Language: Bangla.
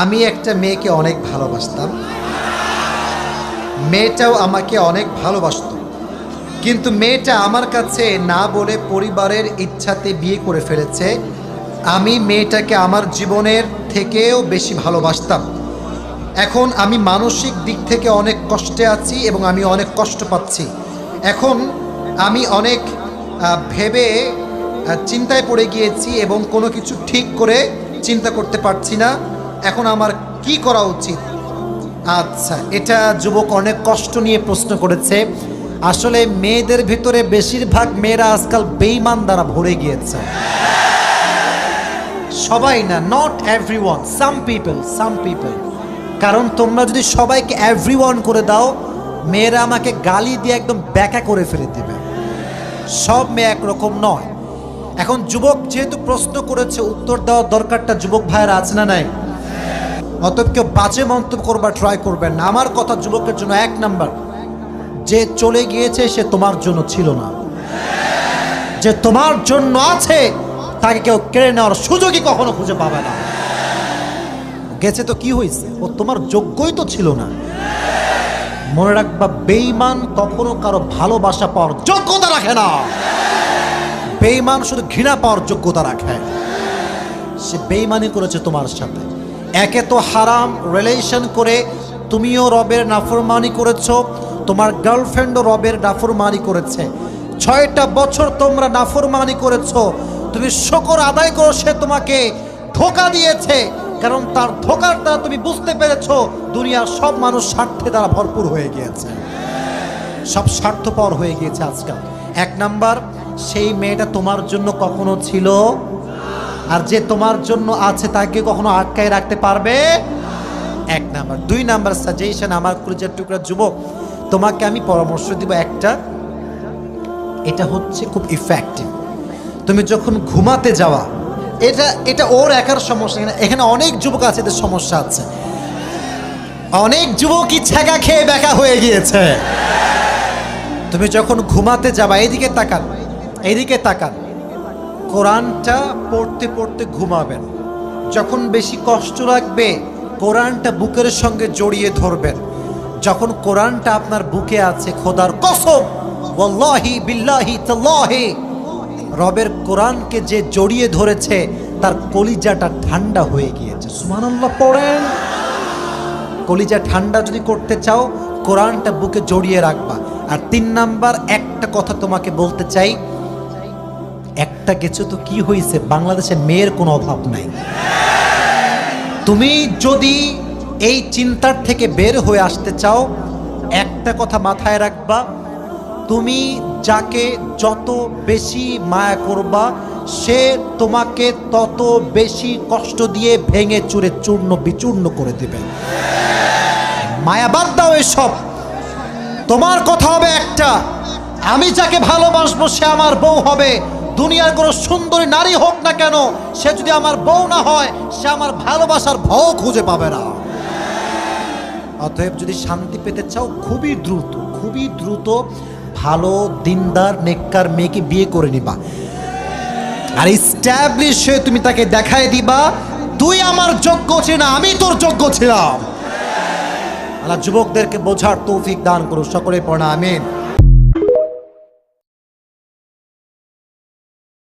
আমি একটা মেয়েকে অনেক ভালোবাসতাম, মেয়েটাও আমাকে অনেক ভালোবাসত, কিন্তু মেয়েটা আমার কাছে না বলে পরিবারের ইচ্ছাতে বিয়ে করে ফেলেছে। আমি মেয়েটাকে আমার জীবনের থেকেও বেশি ভালোবাসতাম। এখন আমি মানসিক দিক থেকে অনেক কষ্টে আছি এবং আমি অনেক কষ্ট পাচ্ছি। এখন আমি অনেক ভেবে চিন্তায় পড়ে গিয়েছি এবং কোনো কিছু ঠিক করে চিন্তা করতে পারছি না। এখন আমার কি করা উচিত? আচ্ছা, এটা যুবক অনেক কষ্ট নিয়ে প্রশ্ন করেছে। আসলে মেয়েদের ভিতরে বেশিরভাগ মেয়েরা আজকাল বেঈমান দ্বারা ভরে গিয়েছে। সবাই না, নট এভরিওয়ান, সাম পিপল। কারণ তোমরা যদি সবাইকে এভরিওয়ান করে দাও, মেয়েরা আমাকে গালি দিয়ে একদম ব্যাকা করে ফেলে দেবে। সব মেয়ে একরকম নয়। এখন যুবক যেহেতু প্রশ্ন করেছে, উত্তর দেওয়ার দরকারটা যুবক ভাইয়েরা আছে না নাই? অতএব কেউ বাজে মন্তব্য করবার ট্রাই করবেন না। আমার কথা যুবকের জন্য এক নাম্বার, যে চলে গিয়েছে সে তোমার জন্য ছিল না। যে তোমার জন্য আছে তাকে কেউ কেড়ে নেওয়ার সুযোগই কখনো খুঁজে পাবে না। গেছে তো কি হয়েছে, ও তোমার যোগ্যই তো ছিল না। মনে রাখবা, বেঈমান কখনো কারো ভালোবাসা পাওয়ার যোগ্যতা রাখে না। বেঈমান শুধু ঘৃণা পাওয়ার যোগ্যতা রাখে। সে বেঈমানি করেছে তোমার সাথে। একে তো হারাম রিলেশন করে তুমিও রবের নাফরমানি করেছো, তোমার গার্লফ্রেন্ডও রবের নাফরমানি করেছে। 6টা বছর তোমরা নাফরমানি করেছো। তুমি শুকর আদায় করো, সে তোমাকে ধোঁকা দিয়েছে। কারণ তার ধোঁকার দ্বারা তুমি বুঝতে পেরেছো দুনিয়ার সব মানুষ স্বার্থে দ্বারা ভরপুর হয়ে গিয়েছে, সব স্বার্থপর হয়ে গিয়েছে আজকাল। এক নাম্বার, সেই মেয়েটা তোমার জন্য কখনো ছিল, আর যে তোমার জন্য আছে তাকে কখনো আটকায় রাখতে পারবে? এক নাম্বার। 2 নাম্বার সাজেশন আমার কলেজের টুকরা যুবক, তোমাকে আমি পরামর্শ দিব একটা, এটা হচ্ছে খুব ইফেক্টিভ। তুমি যখন ঘুমাতে যাওয়া, এটা ওর একার সমস্যা না, এখানে অনেক যুবক আছে এদের সমস্যা আছে। অনেক যুবকই ছ্যাঁকা খেয়ে ব্যাকা হয়ে গিয়েছে। তুমি যখন ঘুমাতে যাবা, এইদিকে তাকান, কোরআনটা পড়তে পড়তে ঘুমাবেন। যখন বেশি কষ্ট লাগবে, কোরআনটা বুকের সঙ্গে জড়িয়ে ধরবেন। যখন কোরআনটা আপনার বুকে আছে, খোদার কসম, ওয়াল্লাহি বিল্লাহি তাল্লাহি, রবের কোরআনকে যে জড়িয়ে ধরেছে তার কলিজাটা ঠান্ডা হয়ে গিয়েছে। সুবহানাল্লাহ পড়েন। কলিজা ঠান্ডা যদি করতে চাও, কোরআনটা বুকে জড়িয়ে রাখবা। আর 3 নাম্বার, একটা কথা তোমাকে বলতে চাই, একটা কিছু তো কি হয়েছে, বাংলাদেশে মেয়ের কোনো অভাব নাই। তুমি যদি এই চিন্তার থেকে বের হয়ে আসতে চাও, একটা কথা মাথায় রাখবা, তুমি যাকে যত বেশি মায়া করবা, সে তোমাকে তত বেশি কষ্ট দিয়ে ভেঙে চুরে চূর্ণ বিচূর্ণ করে দেবে। মায়া বাদ দাও এসব। তোমার কথা হবে একটা, আমি যাকে ভালোবাসবো সে আমার বউ হবে। দুনিয়ার কোনো সুন্দরী নারী হোক না কেন, সে যদি আমার বউ না হয়, সে আমার ভালোবাসার ভাও খুঁজে পাবে না। অতএব যদি শান্তি পেতে চাও, খুবই দ্রুত ভালো দিনদার নেককার মেয়েকে বিয়ে করে নিবা। আর এস্টাবলিশ হয়ে তুমি তাকে দেখায় দিবা, তুই আমার যোগ্য ছিল না, আমি তোর যোগ্য ছিলাম। আল্লাহ যুবকদেরকে বোঝার তৌফিক দান করুন। সকলে পড়া আমিন।